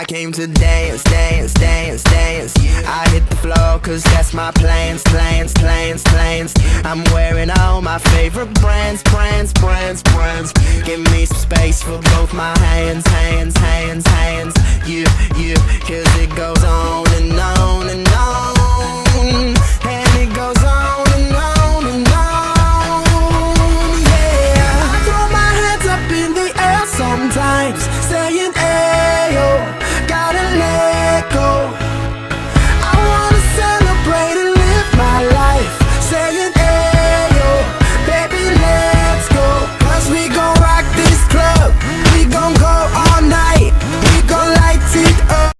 I came to dance, dance, dance, dance. I hit the floor cause that's my plans, plans, plans, plans. I'm wearing all my favorite brands, brands, brands, brands. Give me some space for both my hands, hands, hands, hands. Yeah, yeah, cause it goes on and on.